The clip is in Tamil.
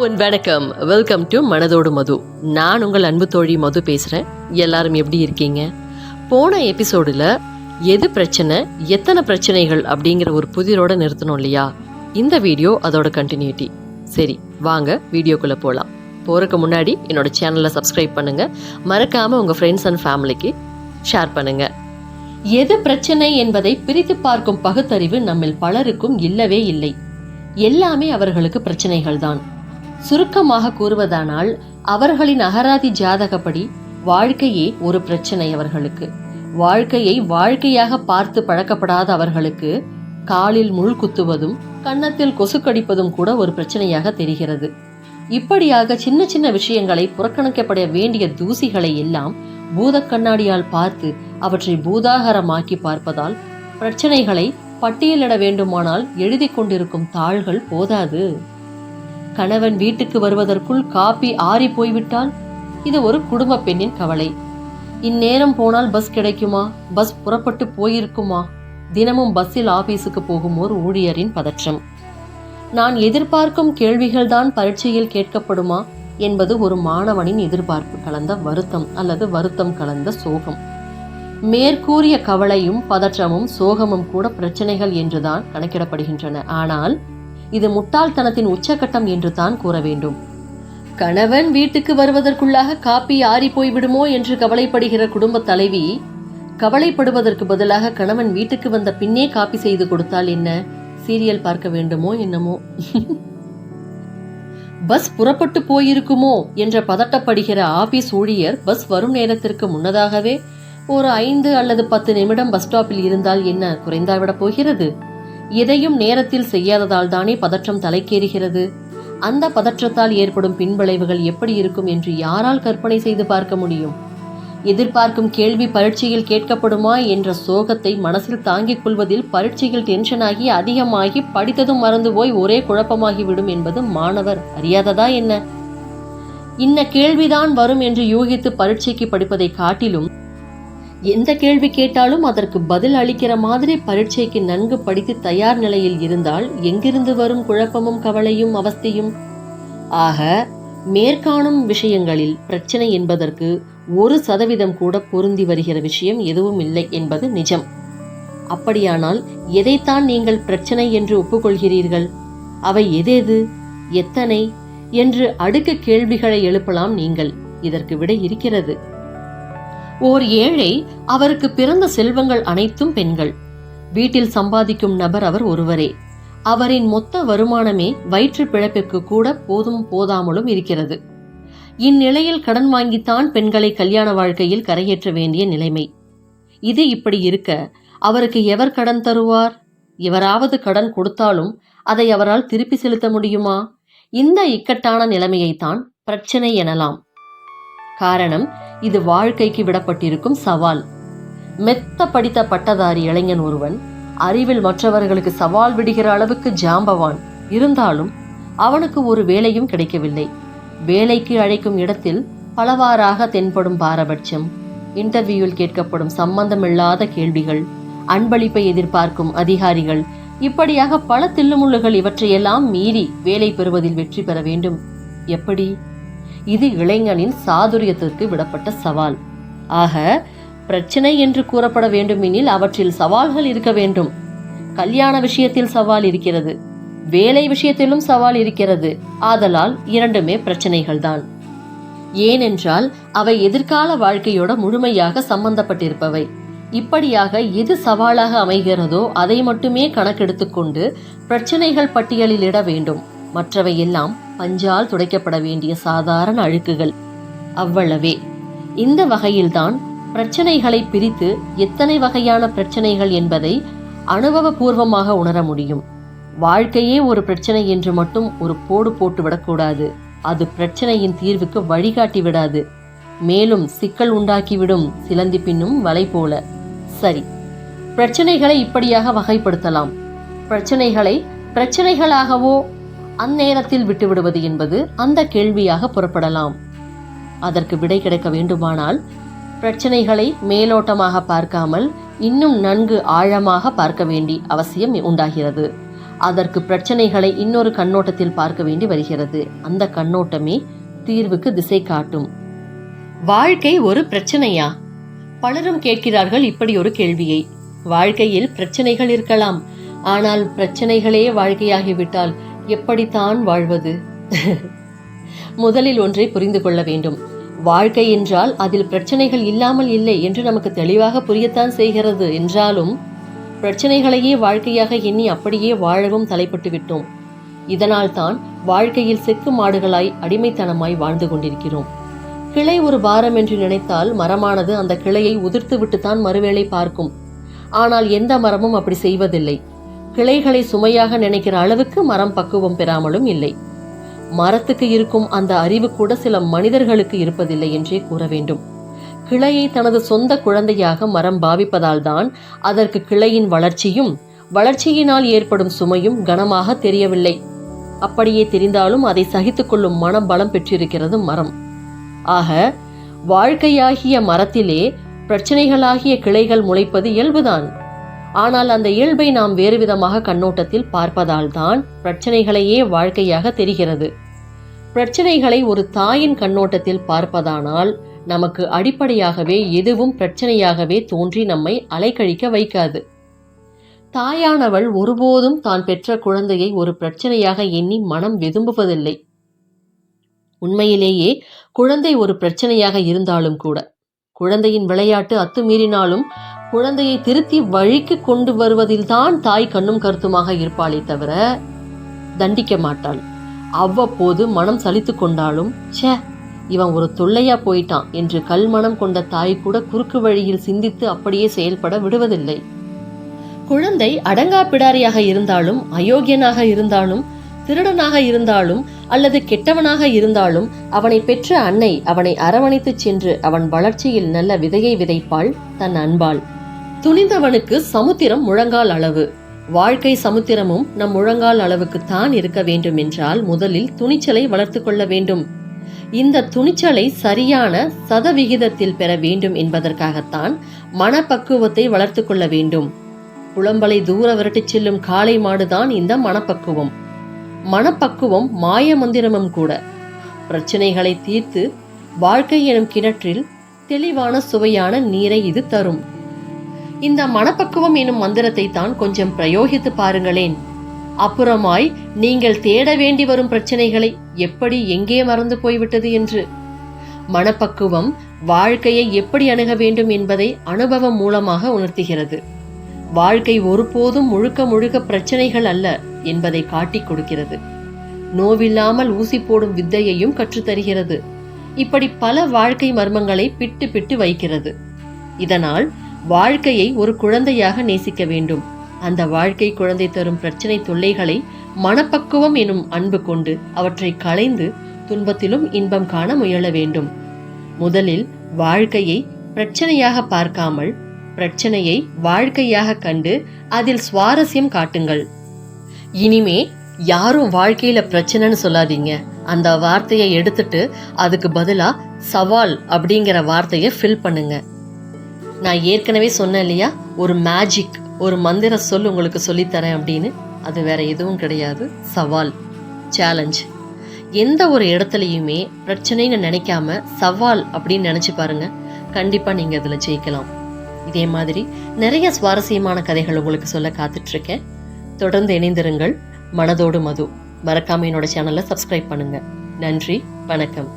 அண்ட் வணக்கம். வெல்கம் டு மனதோடு மது. நான் உங்கள் அன்பு தோழி மது பேசுகிறேன். எல்லாரும் எப்படி இருக்கீங்க? போன எபிசோடில் எது பிரச்சனை, எத்தனை பிரச்சனைகள் அப்படிங்கிற ஒரு புதிரோடு நிறுத்தணும் இல்லையா? இந்த வீடியோ அதோட கண்டினியூட்டி. சரி, வாங்க வீடியோக்குள்ளே போகலாம். போகிறதுக்கு முன்னாடி என்னோட சேனலை சப்ஸ்கிரைப் பண்ணுங்கள். மறக்காமல் உங்கள் ஃப்ரெண்ட்ஸ் அண்ட் ஃபேமிலிக்கு ஷேர் பண்ணுங்கள். எது பிரச்சனை என்பதை பிரித்து பார்க்கும் பகுத்தறிவு நம்மில் பலருக்கும் இல்லவே இல்லை. எல்லாமே அவர்களுக்கு பிரச்சனைகள் தான். சுருக்கமாக கூறுவதானால் அவர்களின் அகராதி ஜாதகப்படி வாழ்க்கையே ஒரு பிரச்சனை. அவர்களுக்கு வாழ்க்கையை வாழ்க்கையாக பார்த்து பழக்கப்படாத அவர்களுக்கு காலில் முள் குத்துவதும் கன்னத்தில் கொசு கடிப்பதும் கூட ஒரு பிரச்சனையாக தெரிகிறது. இப்படியாக சின்ன சின்ன விஷயங்களை புறக்கணிக்கப்பட வேண்டிய தூசிகளை எல்லாம் பூத கண்ணாடியால் பார்த்து அவற்றை பூதாகரமாக்கி பார்ப்பதால் பிரச்சனைகளை பட்டியலிட வேண்டுமானால் எழுதி கொண்டிருக்கும் தாள்கள் போதாது. கணவன் வீட்டுக்கு வருவதற்குள் காபி ஆறி போய்விட்டால் இது ஒரு குடும்ப பெண்ணின் கவலை. இந்நேரம் போனால் பஸ் கிடைக்குமா, பஸ் புறப்பட்டு போயிருக்குமா, தினமும் பஸ்ஸில் ஆபீஸுக்கு போகும் ஒரு ஊழியரின் பதற்றம். நான் எதிர்பார்க்கும் கேள்விகள்தான் பரீட்சையில் கேட்கப்படுமா என்பது ஒரு மாணவனின் எதிர்பார்ப்பு கலந்த வருத்தம் அல்லது வருத்தம் கலந்த சோகம். மேற்கூறிய கவலையும் பதற்றமும் சோகமும் கூட பிரச்சனைகள் என்றுதான் கணக்கிடப்படுகின்றன. ஆனால் இது முட்டாள்தனத்தின் உச்சகட்டம் என்று தான் கூற வேண்டும். கணவன் வீட்டுக்கு வருவதற்குள்ளாக காப்பி ஆறி போய்விடுமோ என்று கவலைப்படுகிற குடும்ப தலைவி கவலைப்படுவதற்கு பதிலாக கணவன் வீட்டுக்கு வந்த பின்னே காப்பி செய்து கொடுத்தால் என்ன, சீரியல் பார்க்க வேண்டுமோ என்னமோ. பஸ் புறப்பட்டு போயிருக்குமோ என்ற பதட்டப்படுகிற ஆபீஸ் ஊழியர் பஸ் வரும் நேரத்திற்கு முன்னதாகவே ஒரு 5 அல்லது 10 நிமிடம் பஸ் ஸ்டாப்பில் இருந்தால் என்ன குறைந்தாவிட போகிறது? எதையும் நேரத்தில் செய்யாததால் தானே பதற்றம் தலைக்கேறுகிறது. அந்த பதற்றத்தால் ஏற்படும் பின்விளைவுகள் எப்படி இருக்கும் என்று யாரால் கற்பனை செய்து பார்க்க முடியும்? எதிர்பார்க்கும் கேள்வி பரீட்சையில் கேட்கப்படுமா என்ற சோகத்தை மனசில் தாங்கிக் கொள்வதில் பரீட்சையில் டென்ஷனாகி அதிகமாகி படித்ததும் மறந்து போய் ஒரே குழப்பமாகிவிடும் என்பது மாணவர் அறியாததா என்ன? இன்ன கேள்விதான் வரும் என்று யூகித்து பரீட்சைக்கு படிப்பதை காட்டிலும் எந்த கேள்வி கேட்டாலும் அதற்கு பதில் அளிக்கிற மாதிரி பரீட்சைக்கு நன்கு படித்து தயார் நிலையில் இருந்தால் எங்கிருந்து வரும் குழப்பமும் கவலையும் அவஸ்தையும்? ஆக மேற்காணும் விஷயங்களில் பிரச்சனை என்பதற்கு 1% கூட பொருந்தி வருகிற விஷயம் எதுவும் இல்லை என்பது நிஜம். அப்படியானால் எதைத்தான் நீங்கள் பிரச்சனை என்று ஒப்புக்கொள்கிறீர்கள்? அவை எதேது, எத்தனை என்று அடுக்கு கேள்விகளை எழுப்பலாம் நீங்கள். இதற்கு விடை இருக்கிறது. ஓர் ஏழை, அவருக்கு பிறந்த செல்வங்கள் அனைத்தும் பெண்கள். வீட்டில் சம்பாதிக்கும் நபர் அவர் ஒருவரே. அவரின் மொத்த வருமானமே வயிற்று பிழைப்பிற்கு கூட போதும் போதாமலும் இருக்கிறது. இந்நிலையில் கடன் வாங்கித்தான் பெண்களை கல்யாண வாழ்க்கையில் கரையேற்ற வேண்டிய நிலைமை. இது இப்படி இருக்க அவருக்கு எவர் கடன் தருவார்? எவராவது கடன் கொடுத்தாலும் அதை அவரால் திருப்பி செலுத்த முடியுமா? இந்த இக்கட்டான நிலைமையைத்தான் பிரச்சனை எனலாம். காரணம், இது வாழ்க்கைக்கு விடப்பட்டிருக்கும் சவால். மெத்த படித்த பட்டதாரி இளைஞன் ஒருவன் அறிவில் மற்றவர்களுக்கு சவால் விடுகிற அளவுக்கு ஜாம்பவான். இருந்தாலும் அவனுக்கு ஒரு வேலையும் கிடைக்கவில்லை. வேலைக்கு அழைக்கும் இடத்தில் பலவாறாக தென்படும் பாரபட்சம், இன்டர்வியூவில் கேட்கப்படும் சம்பந்தமில்லாத கேள்விகள், அன்பளிப்பை எதிர்பார்க்கும் அதிகாரிகள், இப்படியாக பல தில்லுமுள்ளுகள். இவற்றையெல்லாம் மீறி வேலை பெறுவதில் வெற்றி பெற வேண்டும். எப்படி? இது இளைஞனின் சாதுரியத்திற்கு விடப்பட்ட சவால். ஆக பிரச்சனை என்று கூறப்பட வேண்டுமெனில் அவற்றில் சவால்கள் இருக்க வேண்டும். கல்யாண விஷயத்தில் சவால் இருக்கிறது, வேலை விஷயத்திலும் சவால் இருக்கிறது. ஆதலால் இரண்டுமே பிரச்சனைகள் தான். ஏனென்றால் அவை எதிர்கால வாழ்க்கையோட முழுமையாக சம்பந்தப்பட்டிருப்பவை. இப்படியாக எது சவாலாக அமைகிறதோ அதை மட்டுமே கணக்கெடுத்துக்கொண்டு பிரச்சனைகள் பட்டியலில் இட வேண்டும். மற்றவை எல்லாம் பஞ்சால் துடைக்கப்பட வேண்டிய சாதாரண அழுக்குகள், அவ்வளவே. இந்த வகையில்தான் பிரச்சனைகளை பிரித்து எத்தனை வகையான பிரச்சனைகள் என்பதை அனுபவபூர்வமாக உணர முடியும். வாழ்க்கையே ஒரு பிரச்சனை என்று மட்டும் ஒரு போடு போட்டு விடக்கூடாது. அது பிரச்சனையின் தீர்வுக்கு வழிகாட்டி விடாது, மேலும் சிக்கல் உண்டாக்கிவிடும். சிலந்தி பின்னும் வலை போல. சரி, பிரச்சனைகளை இப்படியாக வகைப்படுத்தலாம். பிரச்சனைகளை பிரச்சனைகளாகவோ அந்நேரத்தில் விட்டுவிடுவது என்பது அந்த கேள்வியாக புறப்படலாம். அதற்கு விடை கிடைக்க வேண்டுமானால் பிரச்சனைகளை மேலோட்டமாக பார்க்காமல் இன்னும் நன்கு ஆழமாக பார்க்க வேண்டிய அவசியம் உண்டாகிறது. அதற்கு பிரச்சனைகளை இன்னொரு கண்ணோட்டத்தில் பார்க்க வேண்டி வருகிறது. அந்த கண்ணோட்டமே தீர்வுக்கு திசை காட்டும். வாழ்க்கை ஒரு பிரச்சனையா? பலரும் கேட்கிறார்கள் இப்படி ஒரு கேள்வியை. வாழ்க்கையில் பிரச்சனைகள் இருக்கலாம், ஆனால் பிரச்சனைகளே வாழ்க்கையாகிவிட்டால் எப்படித்தான் வாழ்வது? முதலில் ஒன்றை புரிந்து கொள்ள வேண்டும். வாழ்க்கை என்றால் அதில் பிரச்சனைகள் இல்லாமல் இல்லை என்று நமக்கு தெளிவாக புரியத்தான் செய்கிறது. என்றாலும் பிரச்சனைகளையே வாழ்க்கையாக எண்ணி அப்படியே வாழவும் தலைப்பட்டு விட்டோம். இதனால் தான் வாழ்க்கையில் செக்கு மாடுகளாய் அடிமைத்தனமாய் வாழ்ந்து கொண்டிருக்கிறோம். கிளை ஒரு பாரம் என்று நினைத்தால் மரமானது அந்த கிளையை உதிர்த்து விட்டுத்தான் மறுவேளை பார்க்கும். ஆனால் எந்த மரமும் அப்படி செய்வதில்லை. கிளைகளை சுமையாக நினைக்கிற அளவுக்கு மரம் பக்குவம் பெறாமலும் இல்லை. மரத்துக்கு இருக்கும் அந்த அறிவு கூட சில மனிதர்களுக்கு இருப்பதில்லை என்றே கூற வேண்டும். கிளையை தனது சொந்த குழந்தையாக மரம் பாவிப்பதால் தான் அதற்கு கிளையின் வளர்ச்சியும் வளர்ச்சியினால் ஏற்படும் சுமையும் கனமாக தெரியவில்லை. அப்படியே தெரிந்தாலும் அதை சகித்துக் கொள்ளும் மனம் பலம் பெற்றிருக்கிறது மரம். ஆக வாழ்க்கையாகிய மரத்திலே பிரச்சனைகளாகிய கிளைகள் முளைப்பது இயல்புதான். ஆனால் அந்த இயல்பை நாம் வேறு விதமாக கண்ணோட்டத்தில் பார்ப்பதால் தான் பிரச்சனைகளையே வாழ்க்கையாக தெரிகிறது. பிரச்சனைகளை ஒரு தாயின் கண்ணோட்டத்தில் பார்ப்பதானால் நமக்கு அடிப்படையாகவே எதுவும் பிரச்சனையாகவே தோன்றி நம்மை அலைக்கழிக்க வைக்காது. தாயானவள் ஒருபோதும் தான் பெற்ற குழந்தையை ஒரு பிரச்சனையாக எண்ணி மனம் வெதும்புவதில்லை. உண்மையிலேயே குழந்தை ஒரு பிரச்சனையாக இருந்தாலும் கூட, குழந்தையின் விளையாட்டு அத்துமீறினாலும் குழந்தையை திருத்தி வழிக்கு கொண்டு வருவதில்தான் தாய் கண்ணும் கருத்துமாக இருப்பாளே தவிர தண்டிக்க மாட்டாள். அவ்வப்போது மனம் சலித்து கொண்டாலும் ச்சே இவன் ஒரு தொல்லையா போயிட்டான் என்று கல்மனம் கொண்ட தாய் கூட குறுக்கு வழியில் சிந்தித்து அப்படியே செயல்பட விடுவதில்லை. குழந்தை அடங்கா பிடாரியாக இருந்தாலும், அயோக்கியனாக இருந்தாலும், திருடனாக இருந்தாலும் அல்லது கெட்டவனாக இருந்தாலும் அவனை பெற்ற அன்னை அவனை அரவணைத்து சென்று அவன் வளர்ச்சியில் நல்ல விதையை விதைப்பாள் தன் அன்பாள். துணிந்தவனுக்கு சமுத்திரம் முழங்கால் அளவு. வாழ்க்கை சமுத்திரமும் நம் முழங்கால் அளவுக்கு தான் இருக்க வேண்டும் என்றால் முதலில் துணிச்சலை வளர்த்து கொள்ள வேண்டும். இந்த துணிச்சலை சரியான சதவிகிதத்தில் பெற வேண்டும் என்பதற்காகத்தான் மனப்பக்குவத்தை வளர்த்து கொள்ள வேண்டும். புலம்பலை தூர விரட்டிச் செல்லும் காளை மாடுதான் இந்த மனப்பக்குவம். மனப்பக்குவம் மாய மந்திரமும் கூட. பிரச்சனைகளை தீர்த்து வாழ்க்கை எனும் கிணற்றில் தெளிவான சுவையான நீரை இது தரும். இந்த மனப்பக்குவம் எனும் மந்திரத்தை தான் கொஞ்சம் பிரயோகித்து பாருங்களேன். அப்புறமாய் நீங்கள் தேட வேண்டி வரும் பிரச்சனைகளை எப்படி எங்கே மறந்து போய்விட்டது என்று. மனப்பக்குவம் வாழ்க்கையை எப்படி அணுக வேண்டும் என்பதை அனுபவம் மூலமாக உணர்த்துகிறது. வாழ்க்கை ஒருபோதும் முழுக்க முழுக்க பிரச்சனைகள் அல்ல என்பதை காட்டிக் கொடுக்கிறது. நோவில்லாமல் ஊசி போடும் வித்தையையும் கற்றுத்தருகிறது. இப்படி பல வாழ்க்கை மர்மங்களை பிட்டு பிட்டு வைக்கிறது. இதனால் வாழ்க்கையை ஒரு குழந்தையாக நேசிக்க வேண்டும். அந்த வாழ்க்கை குழந்தை தரும் பிரச்சனை தொல்லைகளை மனப்பக்குவம் எனும் அன்பு கொண்டு அவற்றை களைந்து துன்பத்திலும் இன்பம் காண முயல வேண்டும். முதலில் வாழ்க்கையை பிரச்சனையாக பார்க்காமல் பிரச்சனையை வாழ்க்கையாக கண்டு அதில் சுவாரஸ்யம் காட்டுங்கள். இனிமே யாரும் வாழ்க்கையில பிரச்சனைன்னு சொல்லாதீங்க. அந்த வார்த்தையை எடுத்துட்டு அதுக்கு பதிலா சவால் அப்படிங்கிற வார்த்தையை ஃபில் பண்ணுங்க. நான் ஏற்கனவே சொன்னேன் இல்லையா, ஒரு மேஜிக், ஒரு மந்திர சொல் உங்களுக்கு சொல்லித்தரேன் அப்படின்னு. அது வேற எதுவும் கிடையாது, சவால், சேலஞ்ச். எந்த ஒரு இடத்துலையுமே பிரச்சனைன்னு நினைக்காம சவால் அப்படின்னு நினைச்சு பாருங்க, கண்டிப்பா நீங்க அதுல ஜெயிக்கலாம். இதே மாதிரி நிறைய சுவாரஸ்யமான கதைகள் உங்களுக்கு சொல்ல காத்துட்டு இருக்கேன். தொடர்ந்து இணைந்திருங்கள். மனதோடு மது. மறக்காம என்னோட சேனலை சப்ஸ்கிரைப் பண்ணுங்க. நன்றி, வணக்கம்.